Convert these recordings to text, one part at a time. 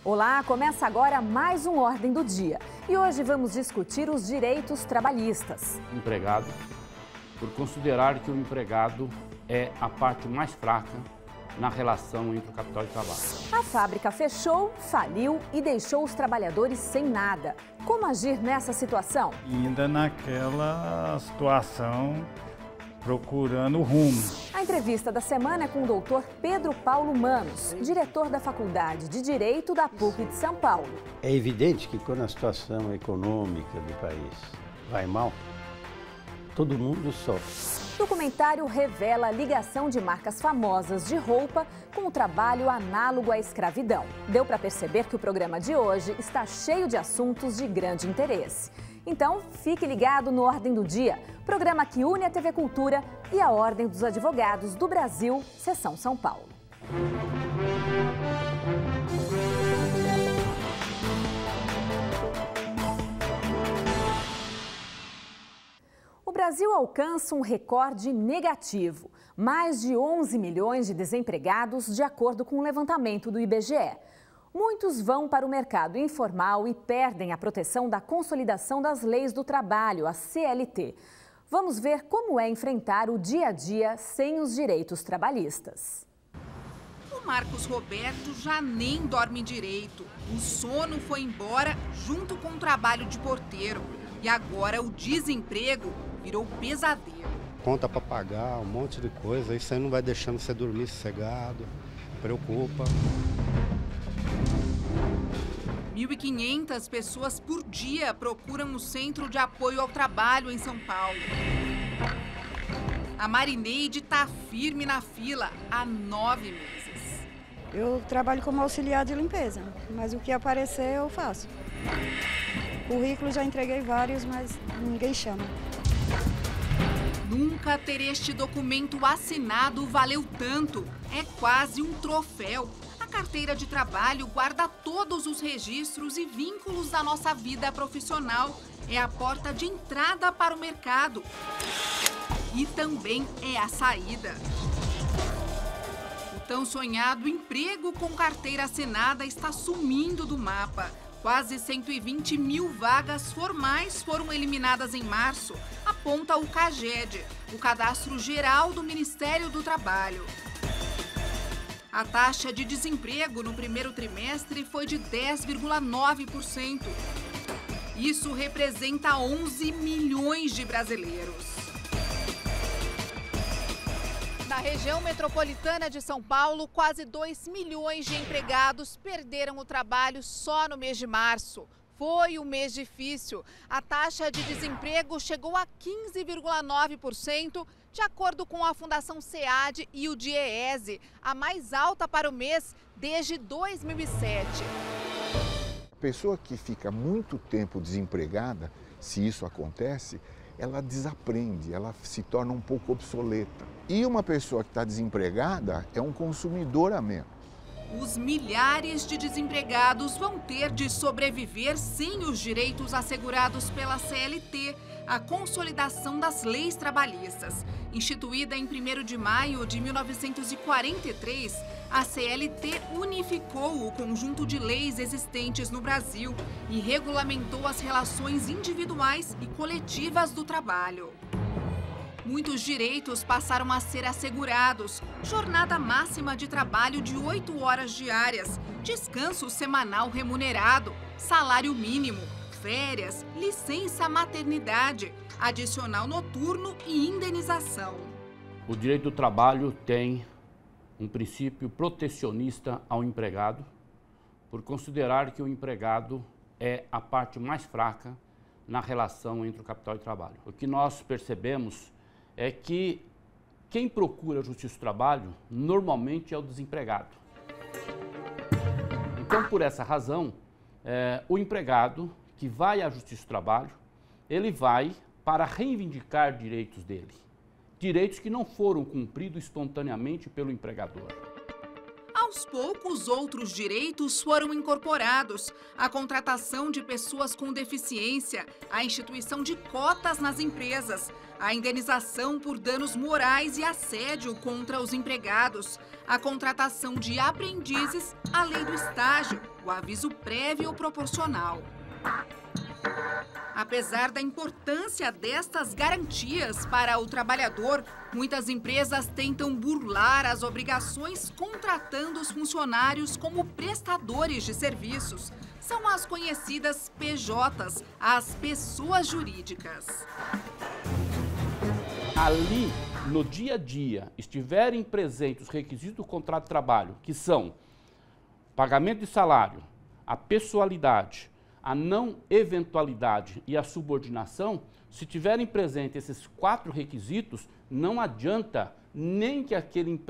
Olá, começa agora mais um Ordem do Dia. E hoje vamos discutir os direitos trabalhistas. Empregado, por considerar que o empregado é a parte mais fraca na relação entre o capital e o trabalho. A fábrica fechou, faliu e deixou os trabalhadores sem nada. Como agir nessa situação? Ainda naquela situação, procurando rumo. A entrevista da semana é com o doutor Pedro Paulo Manos, diretor da Faculdade de Direito da PUC de São Paulo. É evidente que quando a situação econômica do país vai mal, todo mundo sofre. O documentário revela a ligação de marcas famosas de roupa com o trabalho análogo à escravidão. Deu para perceber que o programa de hoje está cheio de assuntos de grande interesse. Então, fique ligado no Ordem do Dia, programa que une a TV Cultura e a Ordem dos Advogados do Brasil, Seção São Paulo. O Brasil alcança um recorde negativo. Mais de 11 milhões de desempregados, de acordo com o levantamento do IBGE. Muitos vão para o mercado informal e perdem a proteção da Consolidação das Leis do Trabalho, a CLT. Vamos ver como é enfrentar o dia a dia sem os direitos trabalhistas. O Marcos Roberto já nem dorme direito. O sono foi embora junto com o trabalho de porteiro. E agora o desemprego virou pesadelo. Conta para pagar, um monte de coisa, isso aí não vai deixando você dormir sossegado, preocupa. 1.500 pessoas por dia procuram o Centro de Apoio ao Trabalho em São Paulo. A Marineide está firme na fila há 9 meses. Eu trabalho como auxiliar de limpeza, mas o que aparecer eu faço. Currículo já entreguei vários, mas ninguém chama. Nunca ter este documento assinado valeu tanto. É quase um troféu. A carteira de trabalho guarda todos os registros e vínculos da nossa vida profissional. É a porta de entrada para o mercado. E também é a saída. O tão sonhado emprego com carteira assinada está sumindo do mapa. Quase 120 mil vagas formais foram eliminadas em março, aponta o CAGED, o Cadastro Geral do Ministério do Trabalho. A taxa de desemprego no primeiro trimestre foi de 10,9%. Isso representa 11 milhões de brasileiros. Na região metropolitana de São Paulo, quase 2 milhões de empregados perderam o trabalho só no mês de março. Foi um mês difícil. A taxa de desemprego chegou a 15,9%, de acordo com a Fundação SEAD e o DIEESE, a mais alta para o mês desde 2007. A pessoa que fica muito tempo desempregada, se isso acontece, ela desaprende, ela se torna um pouco obsoleta. E uma pessoa que está desempregada é um consumidor a menos. Os milhares de desempregados vão ter de sobreviver sem os direitos assegurados pela CLT, a Consolidação das Leis Trabalhistas. Instituída em 1º de maio de 1943, a CLT unificou o conjunto de leis existentes no Brasil e regulamentou as relações individuais e coletivas do trabalho. Muitos direitos passaram a ser assegurados. Jornada máxima de trabalho de 8 horas diárias, descanso semanal remunerado, salário mínimo, férias, licença maternidade, adicional noturno e indenização. O direito do trabalho tem um princípio protecionista ao empregado, por considerar que o empregado é a parte mais fraca na relação entre o capital e o trabalho. O que nós percebemos é que quem procura a Justiça do Trabalho normalmente é o desempregado. Então, por essa razão, o empregado que vai à Justiça do Trabalho, ele vai para reivindicar direitos dele. Direitos que não foram cumpridos espontaneamente pelo empregador. A Aos poucos, outros direitos foram incorporados: a contratação de pessoas com deficiência, a instituição de cotas nas empresas, a indenização por danos morais e assédio contra os empregados, a contratação de aprendizes, a lei do estágio, o aviso prévio proporcional. Apesar da importância destas garantias para o trabalhador, muitas empresas tentam burlar as obrigações contratando os funcionários como prestadores de serviços. São as conhecidas PJs, as pessoas jurídicas. Ali, no dia a dia, estiverem presentes os requisitos do contrato de trabalho, que são pagamento de salário, a pessoalidade, a não eventualidade e a subordinação, se tiverem presentes esses 4 requisitos, não adianta nem que aquele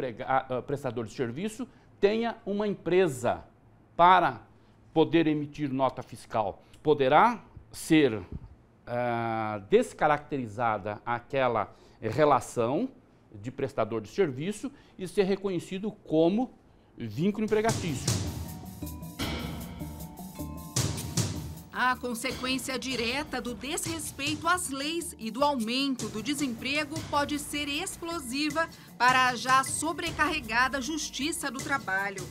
prestador de serviço tenha uma empresa para poder emitir nota fiscal. Poderá ser descaracterizada aquela relação de prestador de serviço e ser reconhecido como vínculo empregatício. A consequência direta do desrespeito às leis e do aumento do desemprego pode ser explosiva para a já sobrecarregada Justiça do Trabalho.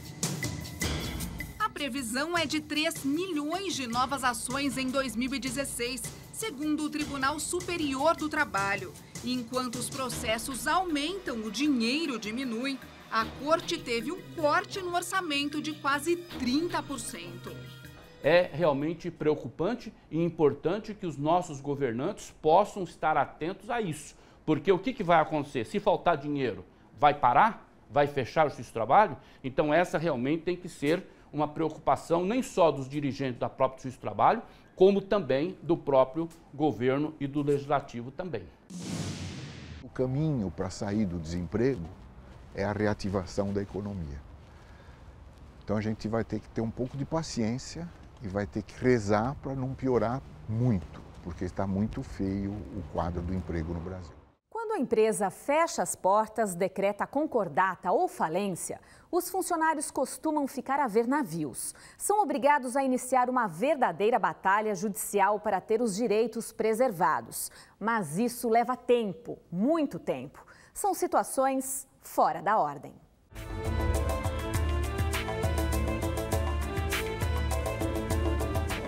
A previsão é de 3 milhões de novas ações em 2016, segundo o Tribunal Superior do Trabalho. Enquanto os processos aumentam, o dinheiro diminui. A Corte teve um corte no orçamento de quase 30%. É realmente preocupante e importante que os nossos governantes possam estar atentos a isso. Porque o que vai acontecer? Se faltar dinheiro, vai parar? Vai fechar o justiça do trabalho? Então essa realmente tem que ser uma preocupação nem só dos dirigentes da própria justiça do trabalho, como também do próprio governo e do legislativo também. O caminho para sair do desemprego é a reativação da economia. Então a gente vai ter que ter um pouco de paciência e vai ter que rezar para não piorar muito, porque está muito feio o quadro do emprego no Brasil. Quando a empresa fecha as portas, decreta concordata ou falência, os funcionários costumam ficar a ver navios. São obrigados a iniciar uma verdadeira batalha judicial para ter os direitos preservados. Mas isso leva tempo, muito tempo. São situações fora da ordem.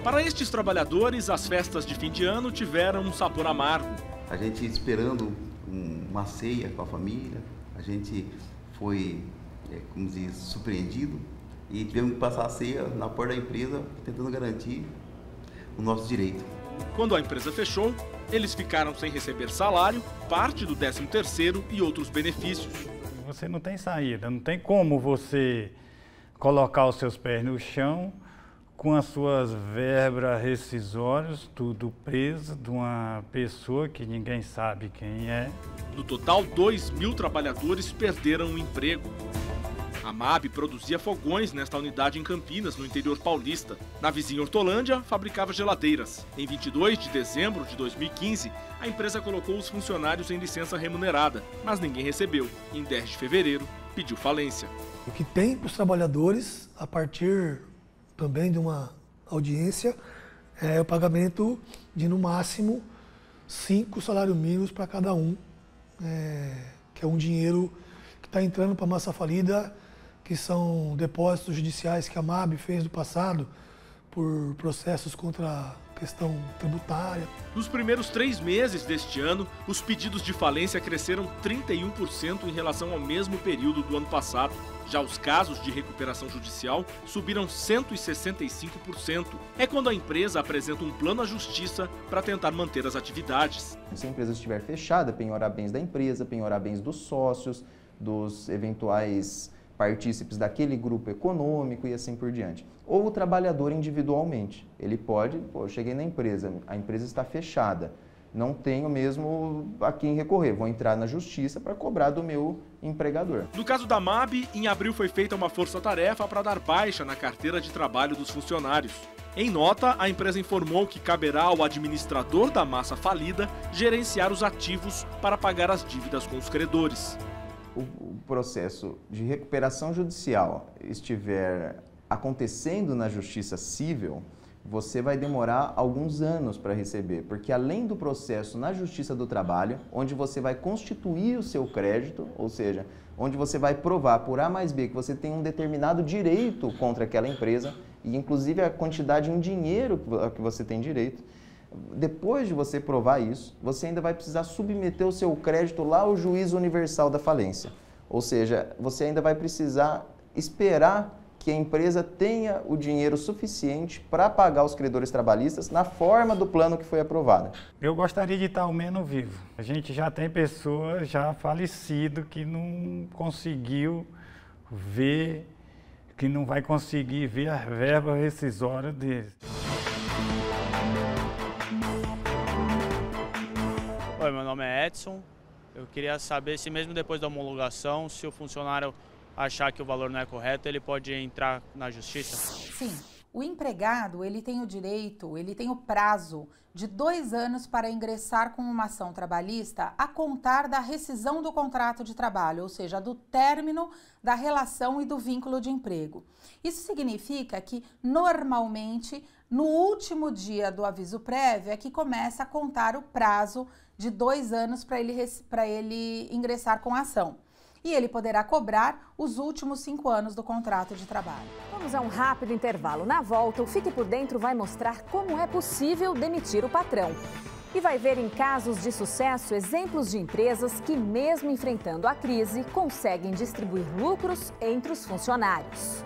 Para estes trabalhadores, as festas de fim de ano tiveram um sabor amargo. A gente esperando uma ceia com a família, a gente foi, como diz, surpreendido e tivemos que passar a ceia na porta da empresa, tentando garantir o nosso direito. Quando a empresa fechou, eles ficaram sem receber salário, parte do 13º e outros benefícios. Você não tem saída, não tem como você colocar os seus pés no chão com as suas verbas rescisórias, tudo preso de uma pessoa que ninguém sabe quem é. No total, 2.000 trabalhadores perderam o emprego. A MAB produzia fogões nesta unidade em Campinas, no interior paulista. Na vizinha Hortolândia, fabricava geladeiras. Em 22 de dezembro de 2015, a empresa colocou os funcionários em licença remunerada, mas ninguém recebeu. Em 10 de fevereiro, pediu falência. O que tem para os trabalhadores, a partir também de uma audiência, é o pagamento de, no máximo, 5 salários mínimos para cada um, que é um dinheiro que está entrando para a massa falida, que são depósitos judiciais que a MAB fez no passado por processos contra a questão tributária. Nos primeiros 3 meses deste ano, os pedidos de falência cresceram 31% em relação ao mesmo período do ano passado. Já os casos de recuperação judicial subiram 165%. É quando a empresa apresenta um plano à justiça para tentar manter as atividades. Se a empresa estiver fechada, penhorar bens da empresa, penhorar bens dos sócios, dos eventuais partícipes daquele grupo econômico e assim por diante. Ou o trabalhador individualmente. Ele pode, eu cheguei na empresa, a empresa está fechada, não tenho mesmo a quem recorrer, vou entrar na justiça para cobrar do meu empregador. No caso da MAB, em abril foi feita uma força-tarefa para dar baixa na carteira de trabalho dos funcionários. Em nota, a empresa informou que caberá ao administrador da massa falida gerenciar os ativos para pagar as dívidas com os credores. o processo de recuperação judicial estiver acontecendo na justiça civil, você vai demorar alguns anos para receber, porque além do processo na Justiça do Trabalho, onde você vai constituir o seu crédito, ou seja, onde você vai provar por A mais B que você tem um determinado direito contra aquela empresa, e inclusive a quantidade em dinheiro que você tem direito, depois de você provar isso, você ainda vai precisar submeter o seu crédito lá ao Juízo Universal da Falência. Ou seja, você ainda vai precisar esperar que a empresa tenha o dinheiro suficiente para pagar os credores trabalhistas na forma do plano que foi aprovado. Eu gostaria de estar ao menos vivo. A gente já tem pessoas já falecidas que não conseguiu ver, que não vai conseguir ver a verba rescisória deles. Oi, meu nome é Edson. Eu queria saber se mesmo depois da homologação, se o funcionário achar que o valor não é correto, ele pode entrar na justiça? Sim. O empregado, ele tem o direito, ele tem o prazo de 2 anos para ingressar com uma ação trabalhista a contar da rescisão do contrato de trabalho, ou seja, do término da relação e do vínculo de emprego. Isso significa que, normalmente, no último dia do aviso prévio é que começa a contar o prazo de 2 anos para ele ingressar com a ação. E ele poderá cobrar os últimos 5 anos do contrato de trabalho. Vamos a um rápido intervalo. Na volta, o Fique por Dentro vai mostrar como é possível demitir o patrão. E vai ver em casos de sucesso exemplos de empresas que, mesmo enfrentando a crise, conseguem distribuir lucros entre os funcionários.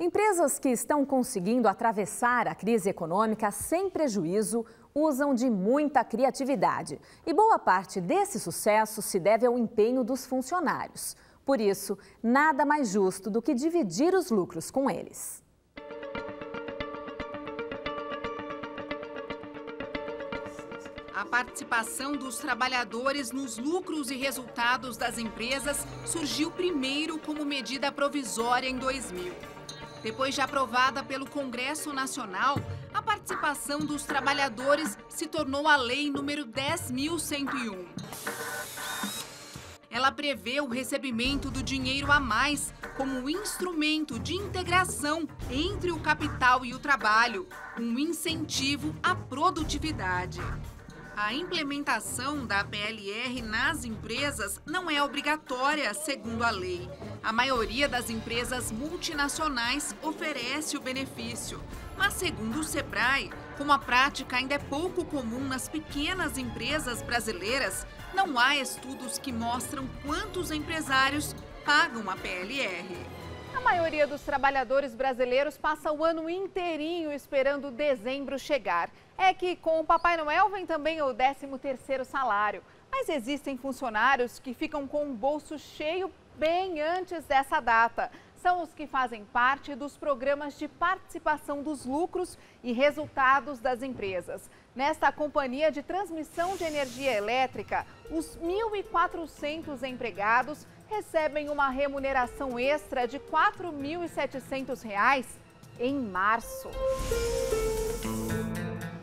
Empresas que estão conseguindo atravessar a crise econômica sem prejuízo usam de muita criatividade. E boa parte desse sucesso se deve ao empenho dos funcionários. Por isso, nada mais justo do que dividir os lucros com eles. A participação dos trabalhadores nos lucros e resultados das empresas surgiu primeiro como medida provisória em 2000. Depois de aprovada pelo Congresso Nacional, a participação dos trabalhadores se tornou a Lei número 10.101. Ela prevê o recebimento do dinheiro a mais como instrumento de integração entre o capital e o trabalho, um incentivo à produtividade. A implementação da PLR nas empresas não é obrigatória, segundo a lei. A maioria das empresas multinacionais oferece o benefício. Mas, segundo o Sebrae, como a prática ainda é pouco comum nas pequenas empresas brasileiras, não há estudos que mostram quantos empresários pagam a PLR. A maioria dos trabalhadores brasileiros passa o ano inteirinho esperando dezembro chegar. É que com o Papai Noel vem também o 13º salário. Mas existem funcionários que ficam com o bolso cheio bem antes dessa data. São os que fazem parte dos programas de participação dos lucros e resultados das empresas. Nesta companhia de transmissão de energia elétrica, os 1.400 empregados recebem uma remuneração extra de R$ 4.700 em março.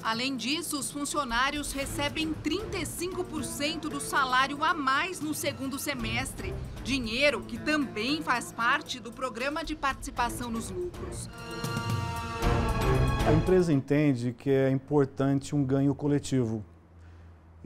Além disso, os funcionários recebem 35% do salário a mais no segundo semestre. Dinheiro que também faz parte do programa de participação nos lucros. A empresa entende que é importante um ganho coletivo.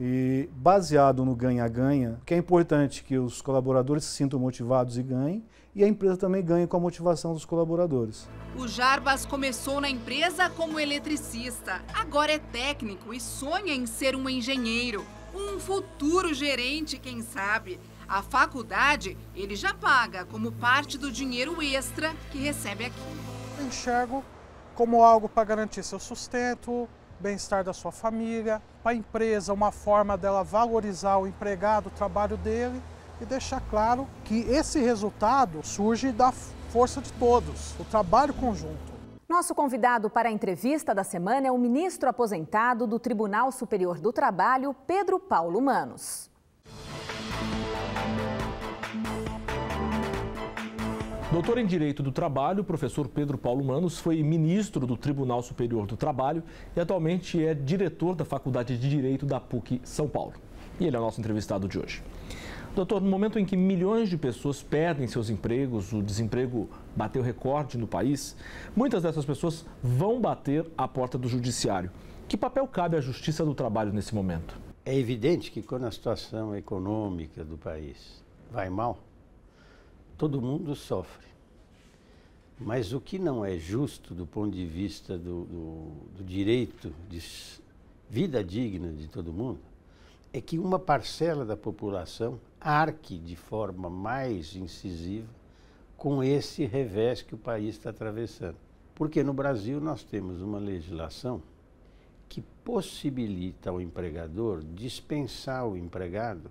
E baseado no ganha-ganha, que é importante que os colaboradores se sintam motivados e ganhem, e a empresa também ganhe com a motivação dos colaboradores. O Jarbas começou na empresa como eletricista, agora é técnico e sonha em ser um engenheiro, um futuro gerente, quem sabe. A faculdade ele já paga como parte do dinheiro extra que recebe aqui. Eu enxergo como algo para garantir seu sustento, bem-estar da sua família, para a empresa uma forma dela valorizar o empregado, o trabalho dele e deixar claro que esse resultado surge da força de todos, o trabalho conjunto. Nosso convidado para a entrevista da semana é o ministro aposentado do Tribunal Superior do Trabalho, Pedro Paulo Manos. Doutor em Direito do Trabalho, o professor Pedro Paulo Manos foi ministro do Tribunal Superior do Trabalho e atualmente é diretor da Faculdade de Direito da PUC São Paulo. E ele é o nosso entrevistado de hoje. Doutor, no momento em que milhões de pessoas perdem seus empregos, o desemprego bateu recorde no país, muitas dessas pessoas vão bater à porta do judiciário. Que papel cabe à Justiça do Trabalho nesse momento? É evidente que quando a situação econômica do país vai mal, todo mundo sofre. Mas o que não é justo do ponto de vista do direito de vida digna de todo mundo é que uma parcela da população arque de forma mais incisiva com esse revés que o país está atravessando. Porque no Brasil nós temos uma legislação que possibilita ao empregador dispensar o empregado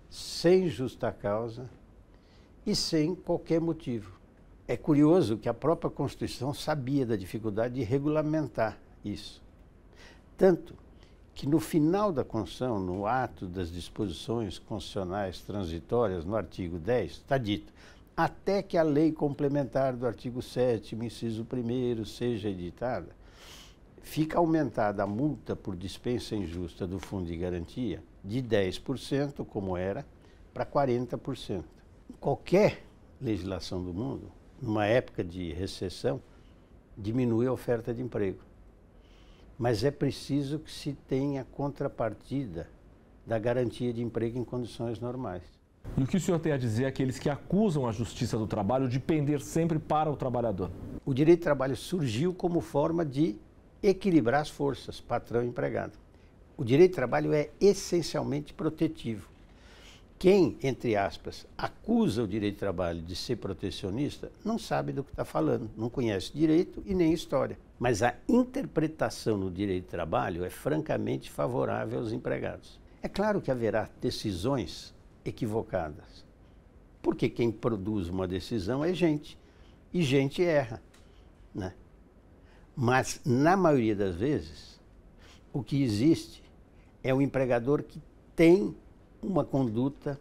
sem justa causa e sem qualquer motivo. É curioso que a própria Constituição sabia da dificuldade de regulamentar isso. Tanto que no final da Constituição, no ato das disposições constitucionais transitórias, no artigo 10, está dito: até que a lei complementar do artigo 7º, inciso 1º, seja editada, fica aumentada a multa por dispensa injusta do Fundo de Garantia de 10%, como era, para 40%. Qualquer legislação do mundo, numa época de recessão, diminui a oferta de emprego. Mas é preciso que se tenha contrapartida da garantia de emprego em condições normais. E o que o senhor tem a dizer àqueles que acusam a Justiça do Trabalho de pender sempre para o trabalhador? O direito do trabalho surgiu como forma de equilibrar as forças, patrão e empregado. O direito do trabalho é essencialmente protetivo. Quem, entre aspas, acusa o direito do trabalho de ser protecionista não sabe do que está falando, não conhece direito e nem história. Mas a interpretação no direito do trabalho é francamente favorável aos empregados. É claro que haverá decisões equivocadas, porque quem produz uma decisão é gente, e gente erra, né? Mas, na maioria das vezes, o que existe é um empregador que tem uma conduta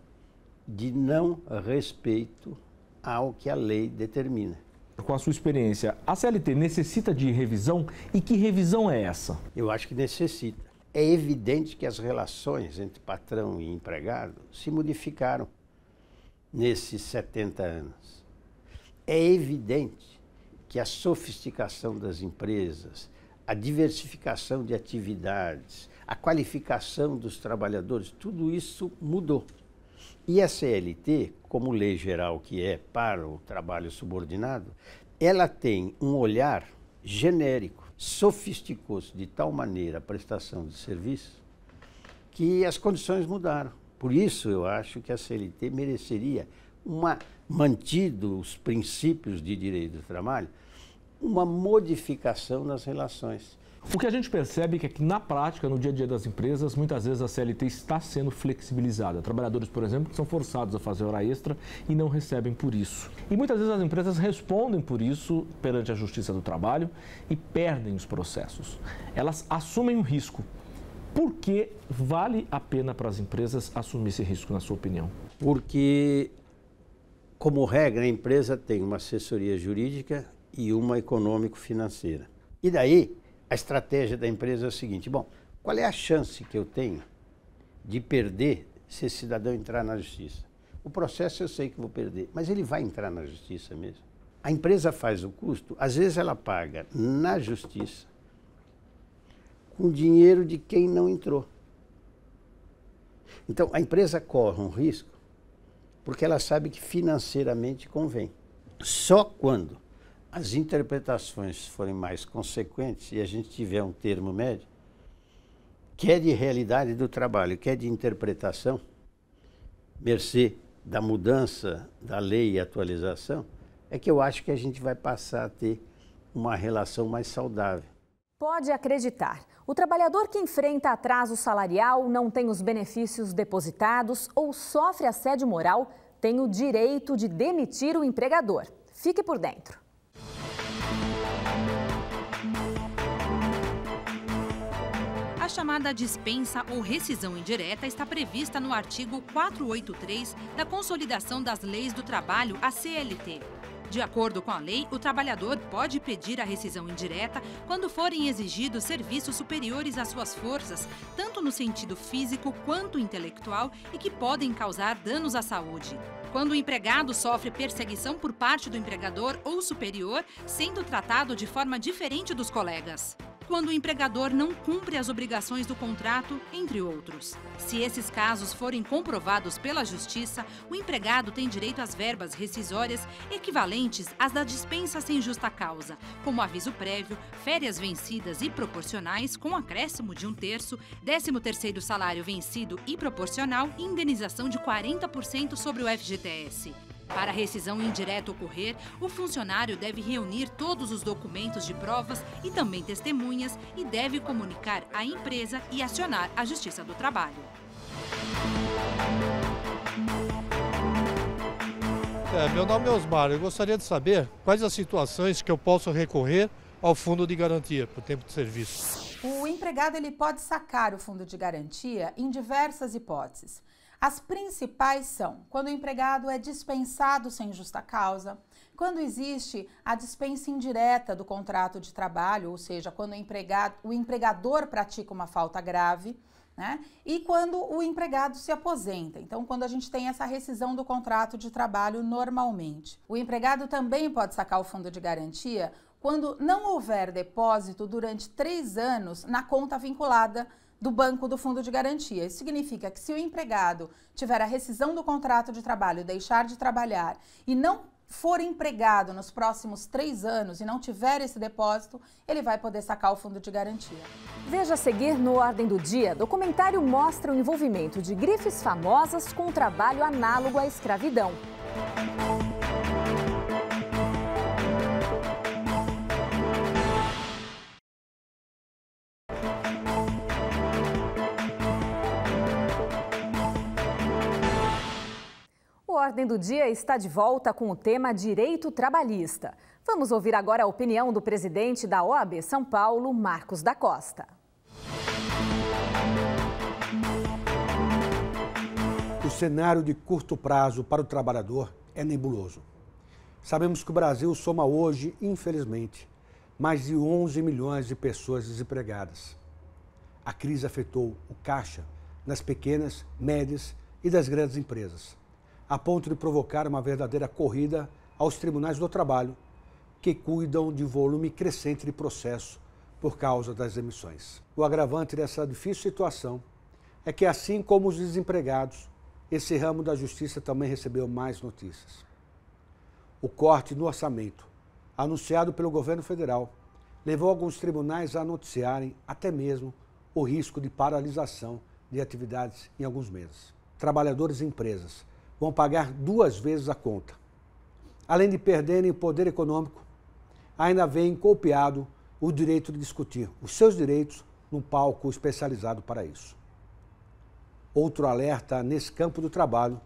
de não respeito ao que a lei determina. Com a sua experiência, a CLT necessita de revisão? E que revisão é essa? Eu acho que necessita. É evidente que as relações entre patrão e empregado se modificaram nesses 70 anos. É evidente que a sofisticação das empresas, a diversificação de atividades, a qualificação dos trabalhadores, tudo isso mudou. E a CLT, como lei geral que é para o trabalho subordinado, ela tem um olhar genérico, sofisticou-se de tal maneira a prestação de serviço que as condições mudaram. Por isso eu acho que a CLT mereceria, mantido os princípios de direito do trabalho, uma modificação nas relações. O que a gente percebe é que na prática, no dia a dia das empresas, muitas vezes a CLT está sendo flexibilizada. Trabalhadores, por exemplo, que são forçados a fazer hora extra e não recebem por isso. E muitas vezes as empresas respondem por isso perante a Justiça do Trabalho e perdem os processos. Elas assumem o risco. Por que vale a pena para as empresas assumir esse risco, na sua opinião? Porque, como regra, a empresa tem uma assessoria jurídica e uma econômico-financeira. E daí, a estratégia da empresa é o seguinte: bom, qual é a chance que eu tenho de perder se esse cidadão entrar na justiça? O processo eu sei que vou perder, mas ele vai entrar na justiça mesmo. A empresa faz o custo, às vezes ela paga na justiça com dinheiro de quem não entrou. Então, a empresa corre um risco porque ela sabe que financeiramente convém. Só quando as interpretações forem mais consequentes e a gente tiver um termo médio, que é de realidade do trabalho, que é de interpretação, mercê da mudança da lei e atualização, é que eu acho que a gente vai passar a ter uma relação mais saudável. Pode acreditar, o trabalhador que enfrenta atraso salarial, não tem os benefícios depositados ou sofre assédio moral, tem o direito de demitir o empregador. Fique por dentro. A chamada dispensa ou rescisão indireta está prevista no artigo 483 da Consolidação das Leis do Trabalho, a CLT. De acordo com a lei, o trabalhador pode pedir a rescisão indireta quando forem exigidos serviços superiores às suas forças, tanto no sentido físico quanto intelectual, e que podem causar danos à saúde. Quando o empregado sofre perseguição por parte do empregador ou superior, sendo tratado de forma diferente dos colegas. Quando o empregador não cumpre as obrigações do contrato, entre outros. Se esses casos forem comprovados pela Justiça, o empregado tem direito às verbas rescisórias equivalentes às da dispensa sem justa causa, como aviso prévio, férias vencidas e proporcionais com acréscimo de 1/3, 13º salário vencido e proporcional e indenização de 40% sobre o FGTS. Para a rescisão indireta ocorrer, o funcionário deve reunir todos os documentos de provas e também testemunhas e deve comunicar à empresa e acionar a Justiça do Trabalho. Meu nome é Osmar. Eu gostaria de saber quais as situações que eu posso recorrer ao Fundo de Garantia por tempo de serviço. O empregado ele pode sacar o Fundo de Garantia em diversas hipóteses. As principais são quando o empregado é dispensado sem justa causa, quando existe a dispensa indireta do contrato de trabalho, ou seja, quando o empregador pratica uma falta grave, né? E quando o empregado se aposenta. Então, quando a gente tem essa rescisão do contrato de trabalho normalmente. O empregado também pode sacar o Fundo de Garantia quando não houver depósito durante 3 anos na conta vinculada do banco do Fundo de Garantia. Isso significa que se o empregado tiver a rescisão do contrato de trabalho, deixar de trabalhar e não for empregado nos próximos 3 anos e não tiver esse depósito, ele vai poder sacar o Fundo de Garantia. Veja a seguir no Ordem do Dia. Documentário mostra o envolvimento de grifes famosas com o trabalho análogo à escravidão. O Ordem do Dia está de volta com o tema Direito Trabalhista. Vamos ouvir agora a opinião do presidente da OAB São Paulo, Marcos da Costa. O cenário de curto prazo para o trabalhador é nebuloso. Sabemos que o Brasil soma hoje, infelizmente, mais de 11 milhões de pessoas desempregadas. A crise afetou o caixa nas pequenas, médias e das grandes empresas, a ponto de provocar uma verdadeira corrida aos tribunais do trabalho, que cuidam de volume crescente de processo por causa das emissões. O agravante dessa difícil situação é que, assim como os desempregados, esse ramo da justiça também recebeu mais notícias. O corte no orçamento, anunciado pelo governo federal, levou alguns tribunais a noticiarem até mesmo o risco de paralisação de atividades em alguns meses. Trabalhadores e empresas vão pagar 2 vezes a conta. Além de perderem o poder econômico, ainda vem golpeado o direito de discutir os seus direitos num palco especializado para isso. Outro alerta nesse campo do trabalho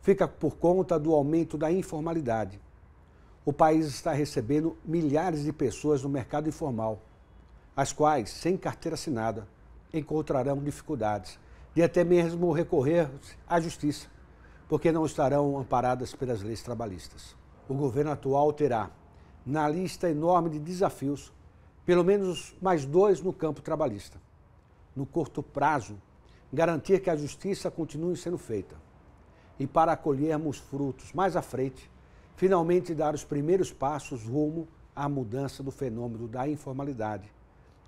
fica por conta do aumento da informalidade. O país está recebendo milhares de pessoas no mercado informal, as quais, sem carteira assinada, encontrarão dificuldades de até mesmo recorrer à justiça, porque não estarão amparadas pelas leis trabalhistas. O governo atual terá, na lista enorme de desafios, pelo menos mais 2 no campo trabalhista. No curto prazo, garantir que a justiça continue sendo feita. E para colhermos frutos mais à frente, finalmente dar os primeiros passos rumo à mudança do fenômeno da informalidade,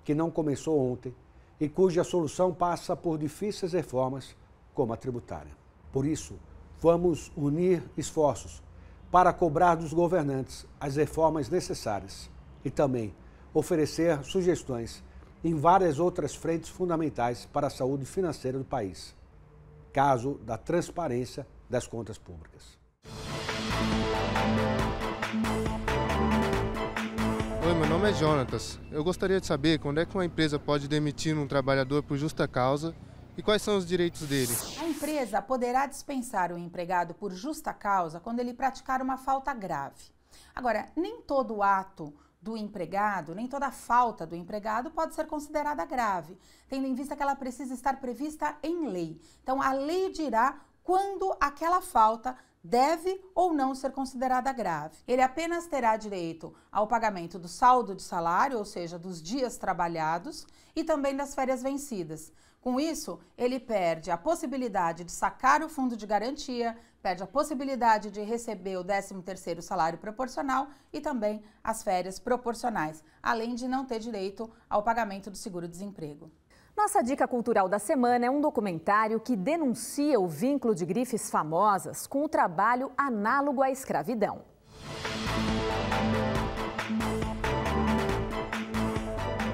que não começou ontem e cuja solução passa por difíceis reformas como a tributária. Por isso, vamos unir esforços para cobrar dos governantes as reformas necessárias e também oferecer sugestões em várias outras frentes fundamentais para a saúde financeira do país, caso da transparência das contas públicas. Oi, meu nome é Jonatas. Eu gostaria de saber quando é que uma empresa pode demitir um trabalhador por justa causa e quais são os direitos dele. A empresa poderá dispensar o empregado por justa causa quando ele praticar uma falta grave. Agora, nem todo ato do empregado, nem toda falta do empregado pode ser considerada grave, tendo em vista que ela precisa estar prevista em lei. Então, a lei dirá quando aquela falta deve ou não ser considerada grave. Ele apenas terá direito ao pagamento do saldo de salário, ou seja, dos dias trabalhados, e também das férias vencidas. Com isso, ele perde a possibilidade de sacar o fundo de garantia, perde a possibilidade de receber o 13º salário proporcional e também as férias proporcionais, além de não ter direito ao pagamento do seguro-desemprego. Nossa dica cultural da semana é um documentário que denuncia o vínculo de grifes famosas com o trabalho análogo à escravidão.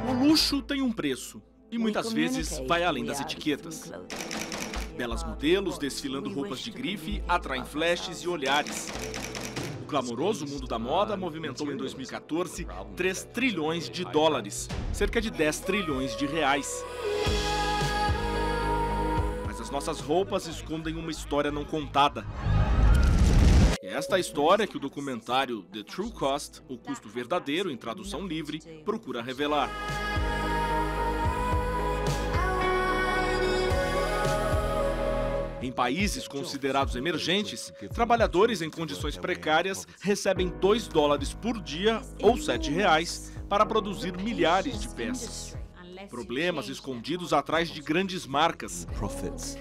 O luxo tem um preço e muitas vezes vai além das etiquetas. Belas modelos desfilando roupas de grife atraem flashes e olhares. O glamouroso mundo da moda movimentou em 2014 3 trilhões de dólares, cerca de 10 trilhões de reais. Mas as nossas roupas escondem uma história não contada. É esta a história que o documentário The True Cost, o custo verdadeiro em tradução livre, procura revelar. Em países considerados emergentes, trabalhadores em condições precárias recebem $2 por dia ou R$7 para produzir milhares de peças. Problemas escondidos atrás de grandes marcas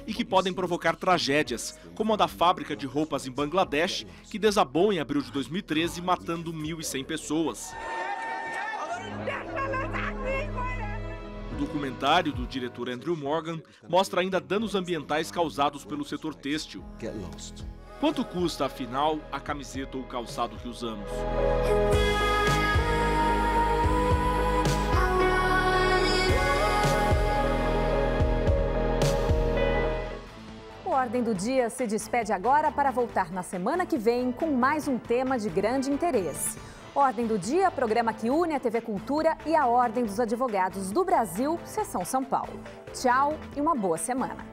e que podem provocar tragédias, como a da fábrica de roupas em Bangladesh, que desabou em abril de 2013, matando 1.100 pessoas. O documentário do diretor Andrew Morgan mostra ainda danos ambientais causados pelo setor têxtil. Quanto custa, afinal, a camiseta ou o calçado que usamos? O Ordem do Dia se despede agora para voltar na semana que vem com mais um tema de grande interesse. Ordem do Dia, programa que une a TV Cultura e a Ordem dos Advogados do Brasil, Seção São Paulo. Tchau e uma boa semana.